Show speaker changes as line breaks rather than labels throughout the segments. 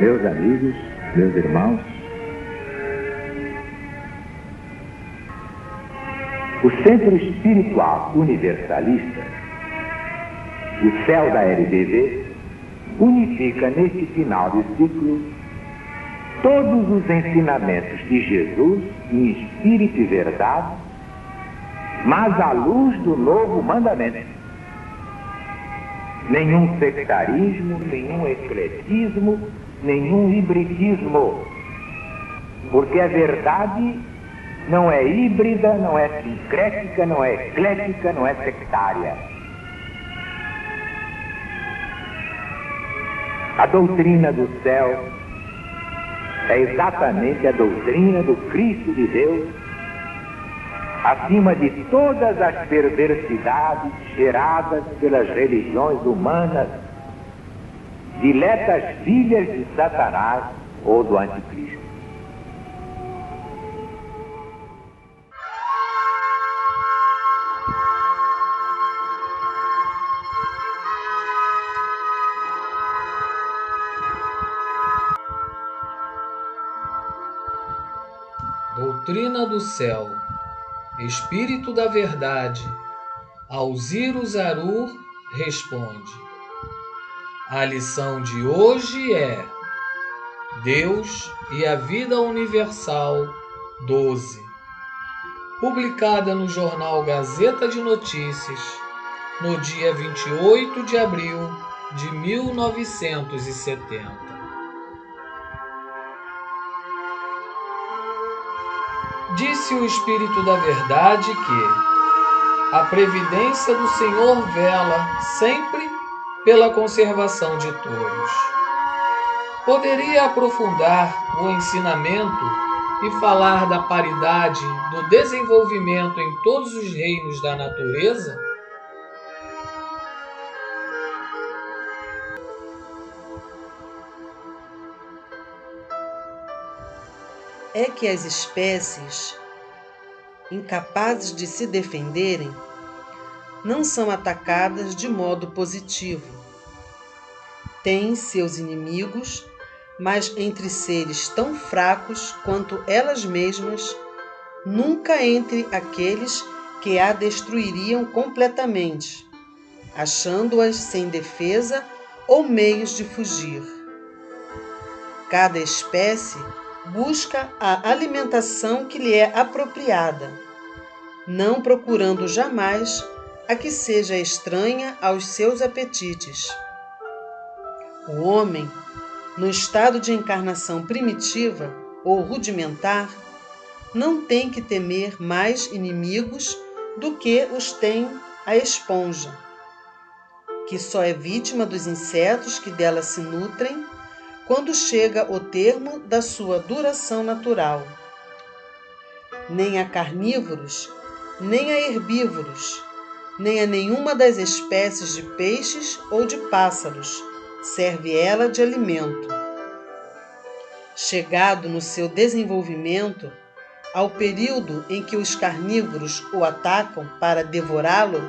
Meus amigos, meus irmãos, o Centro Espiritual Universalista, o CEL da LBV, unifica neste final de ciclo todos os ensinamentos de Jesus em espírito e verdade, mas à luz do novo mandamento. Nenhum sectarismo, nenhum ecletismo, nenhum hibridismo, porque a verdade não é híbrida, não é sincrética, não é eclética, não é sectária. A doutrina do céu é exatamente a doutrina do Cristo de Deus, acima de todas as perversidades geradas pelas religiões humanas, diletas filhas de Satanás ou do Anticristo.
Doutrina do céu, Espírito da verdade, Alziro Zarur responde. A lição de hoje é Deus e a Vida Universal 12, publicada no jornal Gazeta de Notícias, no dia 28 de abril de 1970. Disse o Espírito da Verdade que a previdência do Senhor vela sempre pela conservação de todos. Poderia aprofundar o ensinamento e falar da paridade do desenvolvimento em todos os reinos da natureza?
É que as espécies, incapazes de se defenderem, não são atacadas de modo positivo. Têm seus inimigos, mas entre seres tão fracos quanto elas mesmas, nunca entre aqueles que a destruiriam completamente, achando-as sem defesa ou meios de fugir. Cada espécie busca a alimentação que lhe é apropriada, não procurando jamais a que seja estranha aos seus apetites. O homem, no estado de encarnação primitiva ou rudimentar, não tem que temer mais inimigos do que os tem a esponja, que só é vítima dos insetos que dela se nutrem quando chega o termo da sua duração natural. Nem a carnívoros, nem a herbívoros, nem a nenhuma das espécies de peixes ou de pássaros serve ela de alimento. Chegado no seu desenvolvimento, ao período em que os carnívoros o atacam para devorá-lo,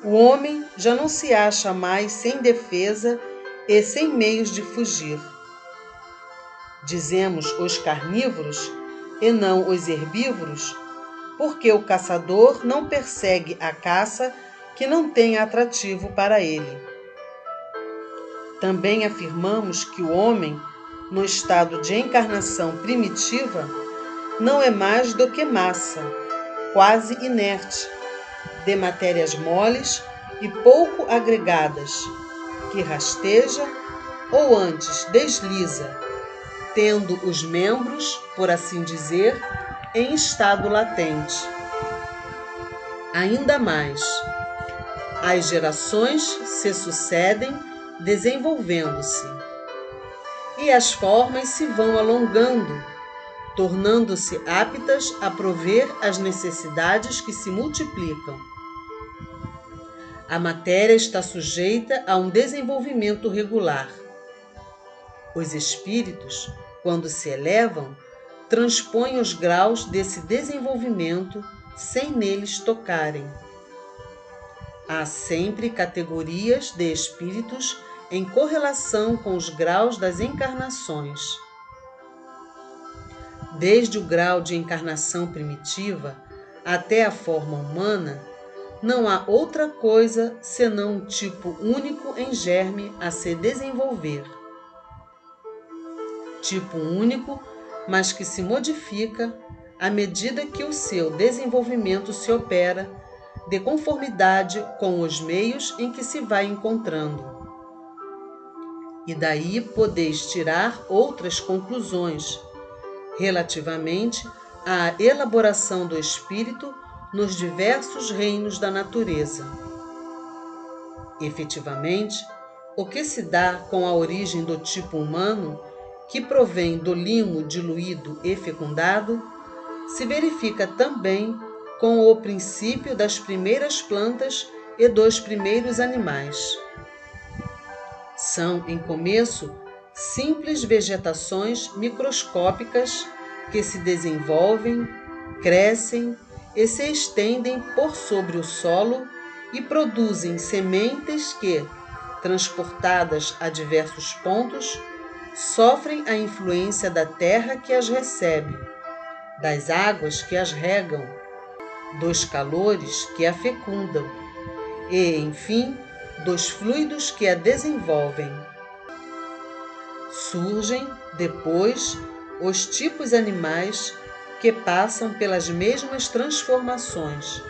o homem já não se acha mais sem defesa e sem meios de fugir. Dizemos os carnívoros e não os herbívoros, porque o caçador não persegue a caça que não tenha atrativo para ele. Também afirmamos que o homem, no estado de encarnação primitiva, não é mais do que massa, quase inerte, de matérias moles e pouco agregadas, que rasteja ou antes desliza, tendo os membros, por assim dizer, em estado latente. Ainda mais, as gerações se sucedem desenvolvendo-se, e as formas se vão alongando, tornando-se aptas a prover as necessidades que se multiplicam. A matéria está sujeita a um desenvolvimento regular. Os espíritos, quando se elevam, transpõem os graus desse desenvolvimento sem neles tocarem. Há sempre categorias de espíritos em correlação com os graus das encarnações. Desde o grau de encarnação primitiva até a forma humana, não há outra coisa senão um tipo único em germe a se desenvolver. Tipo único, mas que se modifica à medida que o seu desenvolvimento se opera, de conformidade com os meios em que se vai encontrando. E daí podeis tirar outras conclusões relativamente à elaboração do espírito nos diversos reinos da natureza. Efetivamente, o que se dá com a origem do tipo humano, que provém do limo diluído e fecundado, se verifica também com o princípio das primeiras plantas e dos primeiros animais. São, em começo, simples vegetações microscópicas que se desenvolvem, crescem e se estendem por sobre o solo e produzem sementes que, transportadas a diversos pontos, sofrem a influência da terra que as recebe, das águas que as regam, dos calores que a fecundam e, enfim, dos fluidos que a desenvolvem. Surgem, depois, os tipos animais que passam pelas mesmas transformações,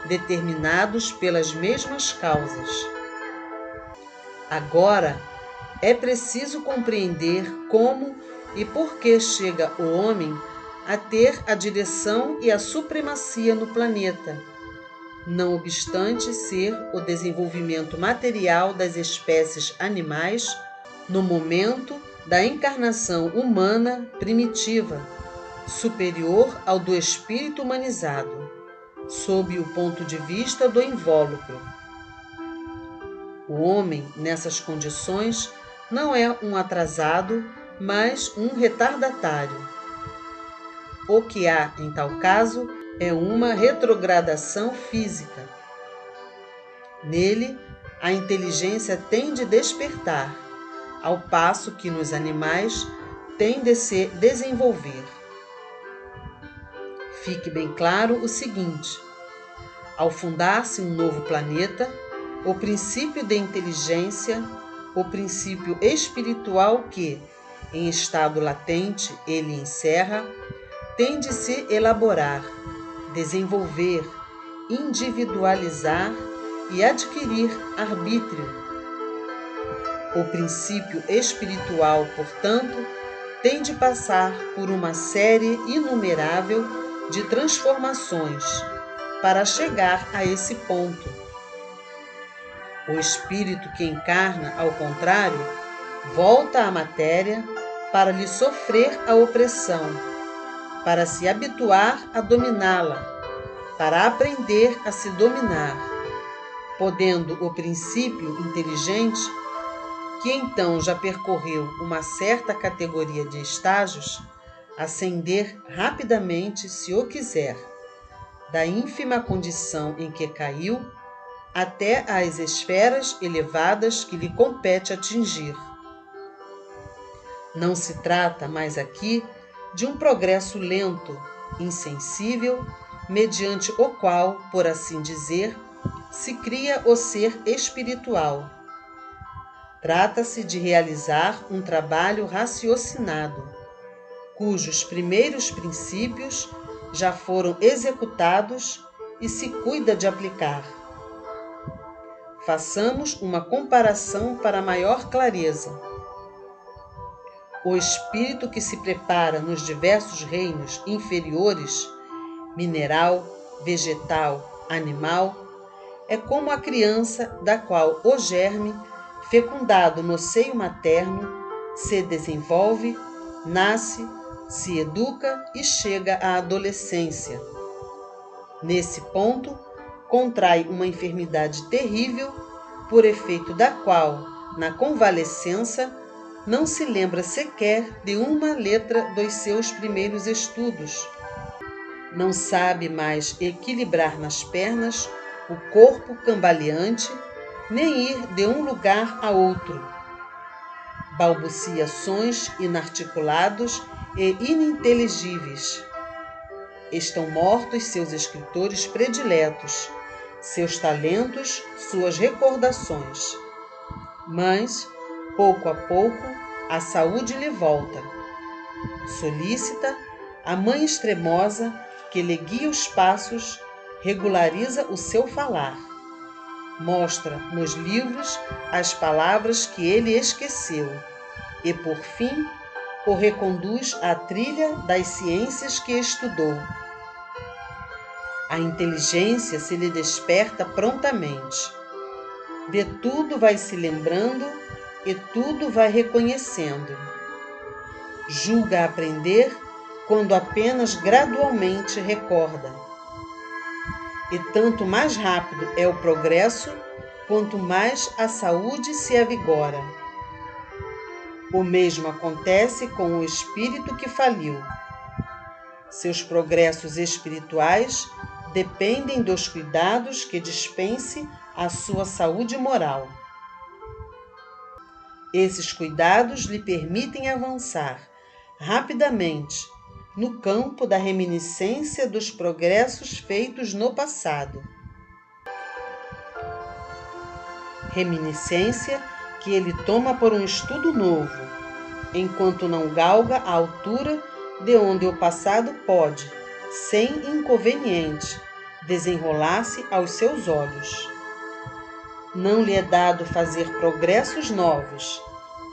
determinados pelas mesmas causas. Agora, é preciso compreender como e por que chega o homem a ter a direção e a supremacia no planeta, não obstante ser o desenvolvimento material das espécies animais no momento da encarnação humana primitiva, superior ao do espírito humanizado, sob o ponto de vista do invólucro. O homem, nessas condições, não é um atrasado, mas um retardatário. O que há, em tal caso, é uma retrogradação física. Nele, a inteligência tem de despertar, ao passo que nos animais tem de se desenvolver. Fique bem claro o seguinte: ao fundar-se um novo planeta, o princípio de inteligência, o princípio espiritual que, em estado latente, ele encerra, tem de se elaborar, desenvolver, individualizar e adquirir arbítrio. O princípio espiritual, portanto, tem de passar por uma série inumerável de transformações para chegar a esse ponto. O espírito que encarna, ao contrário, volta à matéria para lhe sofrer a opressão, para se habituar a dominá-la, para aprender a se dominar, podendo o princípio inteligente, que então já percorreu uma certa categoria de estágios, ascender rapidamente, se o quiser, da ínfima condição em que caiu até às esferas elevadas que lhe compete atingir. Não se trata mais aqui de um progresso lento, insensível, mediante o qual, por assim dizer, se cria o ser espiritual. Trata-se de realizar um trabalho raciocinado, cujos primeiros princípios já foram executados e se cuida de aplicar. Façamos uma comparação para maior clareza. O espírito que se prepara nos diversos reinos inferiores, mineral, vegetal, animal, é como a criança da qual o germe, fecundado no seio materno, se desenvolve, nasce, se educa e chega à adolescência. Nesse ponto, contrai uma enfermidade terrível, por efeito da qual, na convalescença, não se lembra sequer de uma letra dos seus primeiros estudos. Não sabe mais equilibrar nas pernas o corpo cambaleante, nem ir de um lugar a outro, balbucia sons inarticulados e ininteligíveis. Estão mortos seus escritores prediletos, seus talentos, suas recordações. Mas, pouco a pouco, a saúde lhe volta. Solícita, a mãe extremosa, que lhe guia os passos, regulariza o seu falar. Mostra nos livros as palavras que ele esqueceu e, por fim, o reconduz à trilha das ciências que estudou. A inteligência se lhe desperta prontamente. De tudo vai se lembrando e tudo vai reconhecendo. Julga aprender quando apenas gradualmente recorda. E tanto mais rápido é o progresso, quanto mais a saúde se avigora. O mesmo acontece com o espírito que faliu. Seus progressos espirituais dependem dos cuidados que dispense à sua saúde moral. Esses cuidados lhe permitem avançar rapidamente no campo da reminiscência dos progressos feitos no passado. Reminiscência que ele toma por um estudo novo, enquanto não galga a altura de onde o passado pode, sem inconveniente, desenrolar-se aos seus olhos. Não lhe é dado fazer progressos novos,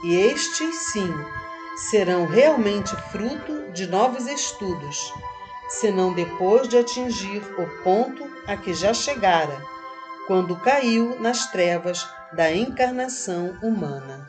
e estes, sim, serão realmente fruto de novos estudos, senão depois de atingir o ponto a que já chegara, quando caiu nas trevas da encarnação humana.